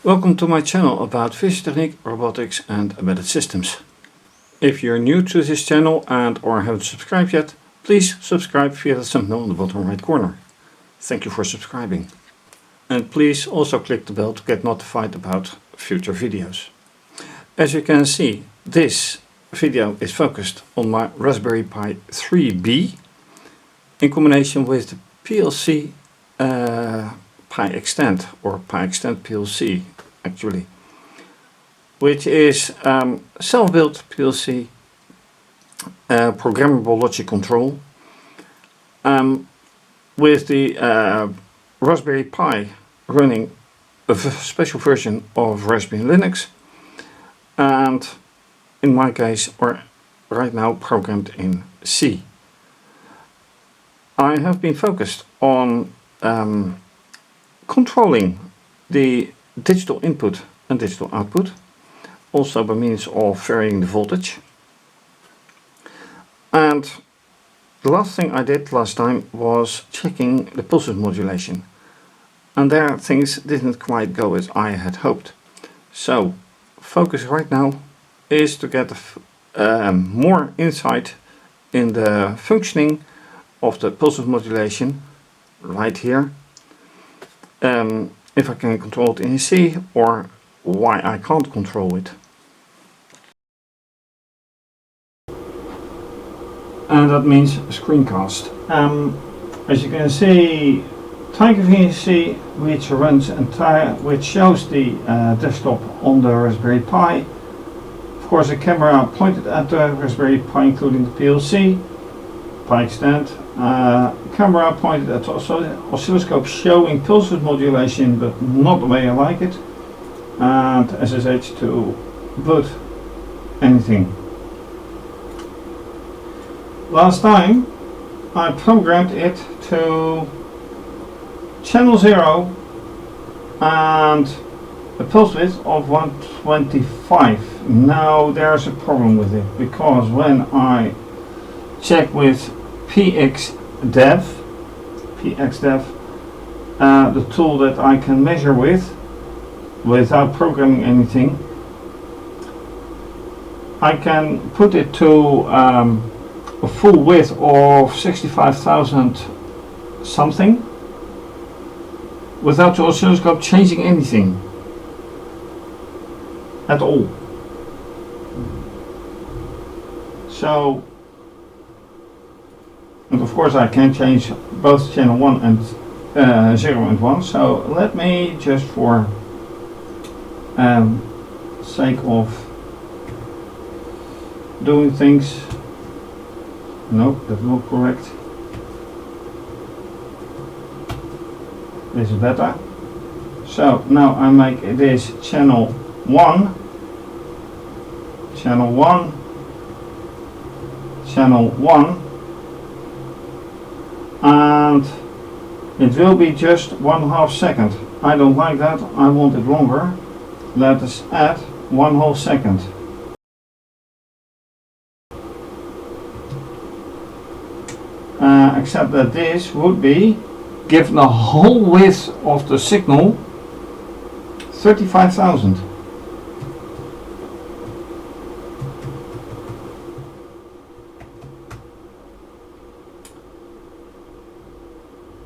Welcome to my channel about physiotechnique, robotics and embedded systems. If you're new to this channel and or haven't subscribed yet, please subscribe via the thumbnail in the bottom right corner. Thank you for subscribing. And please also click the bell to get notified about future videos. As you can see, this video is focused on my Raspberry Pi 3B in combination with the PLC PiXtend or PiXtend PLC actually, which is self-built PLC programmable logic control with the Raspberry Pi running a special version of Raspberry Linux, and in my case, or right now, programmed in C. I have been focused on controlling the digital input and digital output, also by means of varying the voltage. And the last thing I did last time was checking the pulsewidth modulation, and there things didn't quite go as I had hoped. So focus right now is to get more insight in the functioning of the pulsewidth modulation right here. If I can control it in C, or why I can't control it. And that means screencast. As you can see, Tiger VNC, which runs which shows the desktop on the Raspberry Pi. Of course, a camera pointed at the Raspberry Pi, including the PLC, PiXtend. Camera pointed at the oscilloscope showing pulsewidth modulation, but not the way I like it, and SSH to boot anything. Last time I programmed it to channel 0 and a pulse width of 125. Now there's a problem with it, because when I check with pxdev, the tool that I can measure with without programming anything, I can put it to a full width of 65,000 something without the oscilloscope changing anything at all. So, and of course I can change both channel 1 and 0 and 1, so let me just for sake of doing things, no, that's not correct, this is better. So now I make this channel 1, channel 1, channel 1, and it will be just 1/2 second. I don't like that, I want it longer. Let us add 1/2 second. Except that this would be, given the whole width of the signal, 35,000.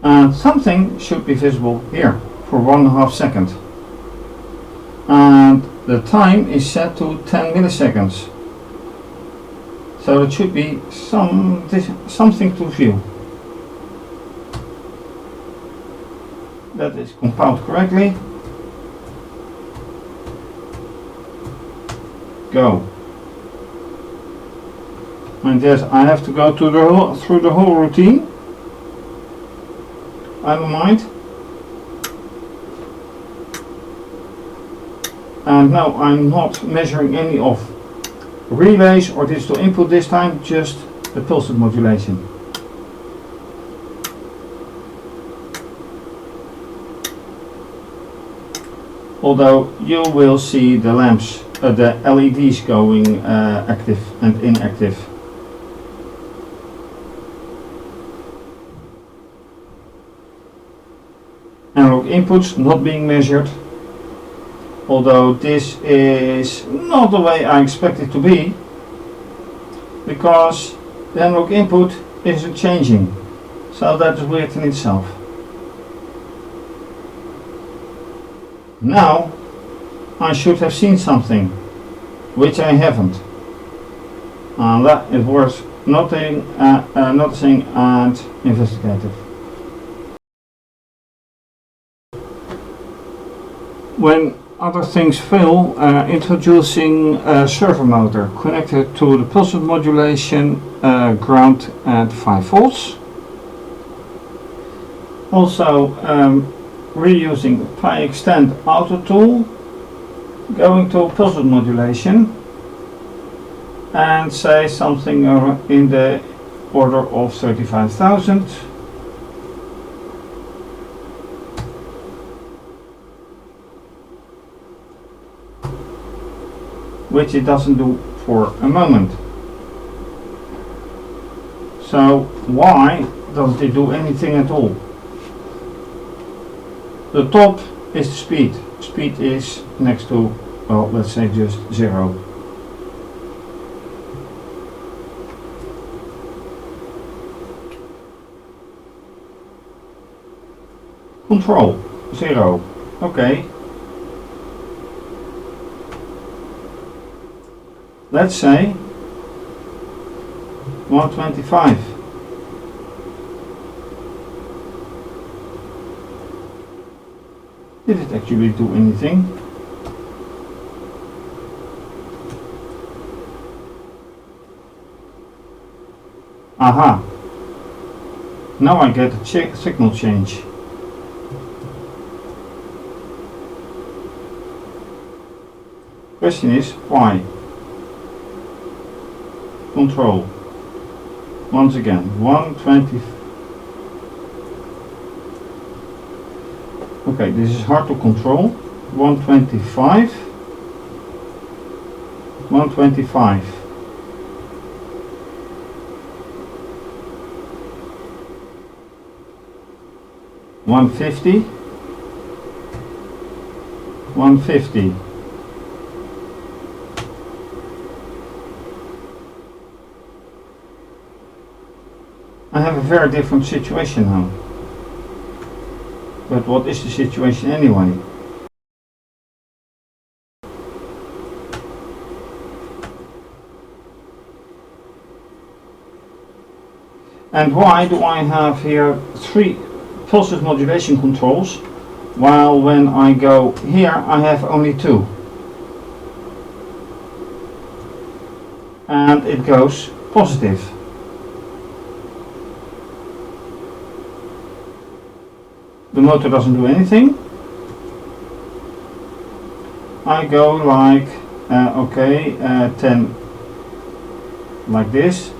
And something should be visible here for 1/2 second. And the time is set to 10 milliseconds. So it should be something to view. That is compiled correctly. Go. And yes, I have to go to through the whole routine. I don't mind. And no, I'm not measuring any of relays or digital input this time, just the pulsewidth modulation. Although you will see the lamps, the LEDs going active and inactive. Analog inputs not being measured. although this is not the way I expect it to be, because the analog input isn't changing, so that is weird in itself. Now I should have seen something, which I haven't, and that is worth noticing and investigative. When other things fail, introducing a servomotor connected to the Pulsewidthmodulation, ground at 5 volts. Also reusing the PiXtend auto tool, going to Pulsewidthmodulation and say something in the order of 35,000. Which it doesn't do for a moment. So why doesn't it do anything at all? The top is the speed. Speed is next to, well, let's say just 0. Control 0. Okay. Let's say 125. Did it actually do anything? Aha! Now I get a signal change. Question is why? Control. Once again, 120. Okay, this is hard to control. 125. 125. 150. 150. I have a very different situation now. But what is the situation anyway? And why do I have here 3 Pulsewidthmodulation controls, while when I go here I have only 2? And it goes positive. The motor doesn't do anything. I go like, 10 like this.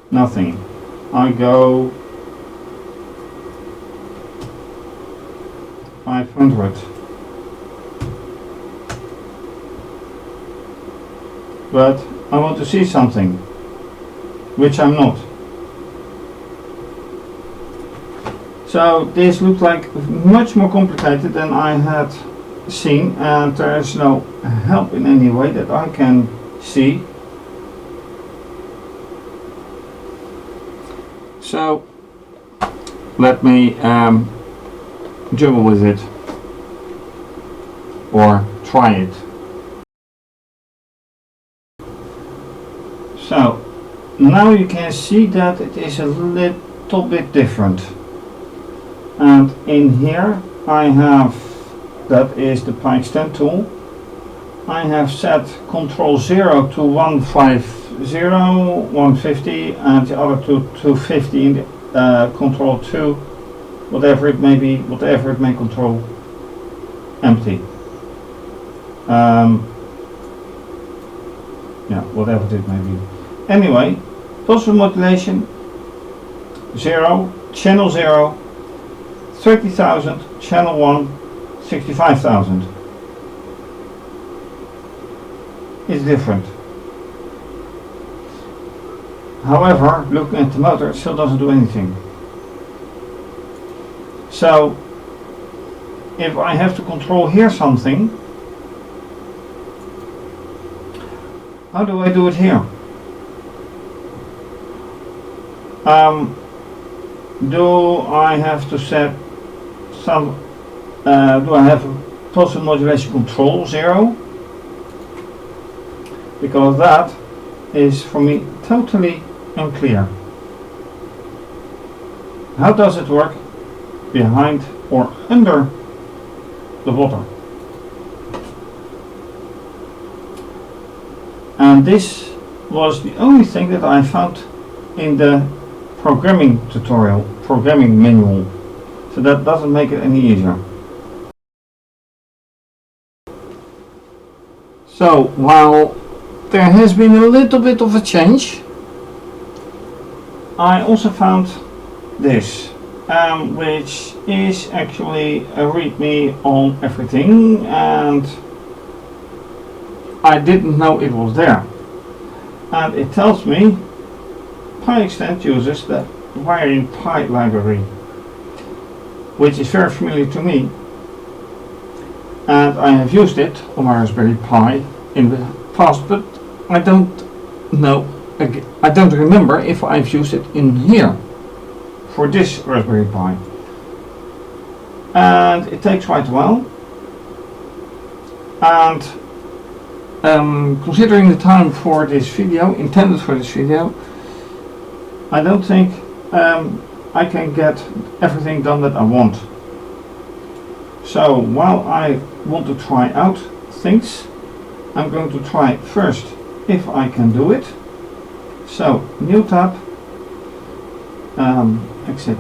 Nothing. I go 500. But I want to see something, which I'm not. So this looked like much more complicated than I had seen, and there is no help in any way that I can see. So let me juggle with it, or try it. So now you can see that it is a little bit different, and in here I have, that is the PiXtend tool, I have set control 0 to 150, 150, and the other to 250 in the control 2, whatever it may be, whatever it may control, empty. Yeah, whatever it may be. Anyway, Pulsewidthmodulation 0, channel 0, 30,000, channel 1, 65,000. It's different. However, looking at the motor, it still doesn't do anything. So if I have to control here something, how do I do it here? Do I have to set some, do I have a Pulsewidthmodulation control 0? Because that is for me totally unclear. How does it work behind or under the water? And this was the only thing that I found in the programming tutorial, programming manual. So that doesn't make it any easier. So while there has been a little bit of a change, I also found this, which is actually a readme on everything, and I didn't know it was there. And it tells me PiXtend uses the RaspberryPi library, which is very familiar to me, and I have used it on my Raspberry Pi in the past, but I don't know, I don't remember if I've used it in here for this Raspberry Pi, and it takes quite a while. And considering the time for this video, intended for this video, I don't think I can get everything done that I want. So while I want to try out things, I'm going to try first if I can do it. So new tab, exit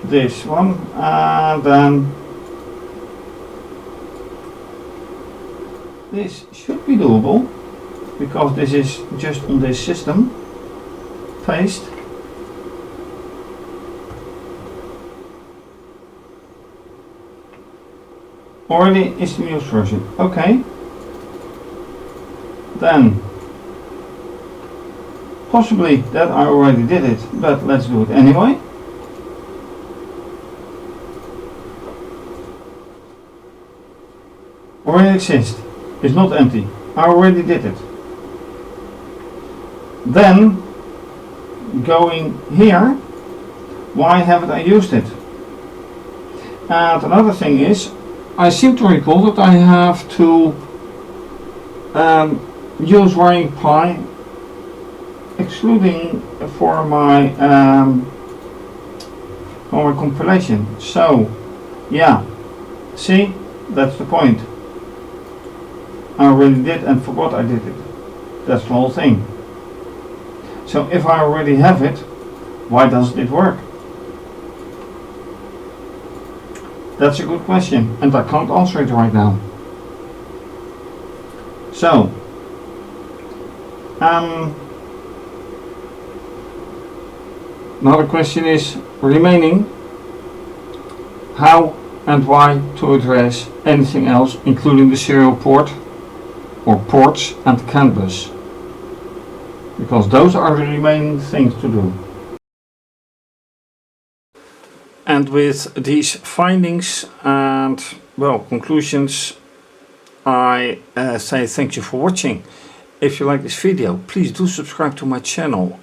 this one, and then this should be doable because this is just on this system. Paste. Already is the news version. Okay. Then possibly that I already did it, but let's do it anyway. Already exists. It's not empty. I already did it. Then going here, why haven't I used it? And another thing is, I seem to recall that I have to use RaspberryPi excluding for my compilation. So yeah, see, that's the point. I already did and forgot I did it. That's the whole thing. So if I already have it, why doesn't it work? That's a good question, and I can't answer it right now. So, another question is remaining: how and why to address anything else, including the serial port or ports and CAN bus, because those are the remaining things to do. And with these findings and, well, conclusions, I say thank you for watching. If you like this video, please do subscribe to my channel,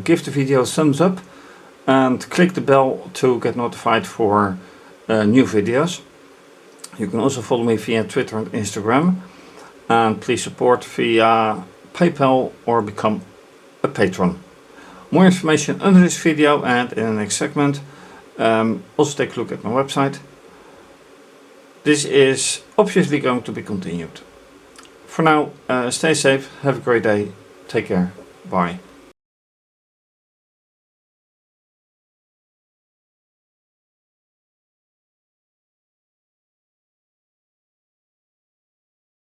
give the video a thumbs up and click the bell to get notified for new videos. You can also follow me via Twitter and Instagram, and please support via PayPal or become a patron. More information under this video and in the next segment. Also take a look at my website. This is obviously going to be continued. For now, stay safe, have a great day, take care, bye.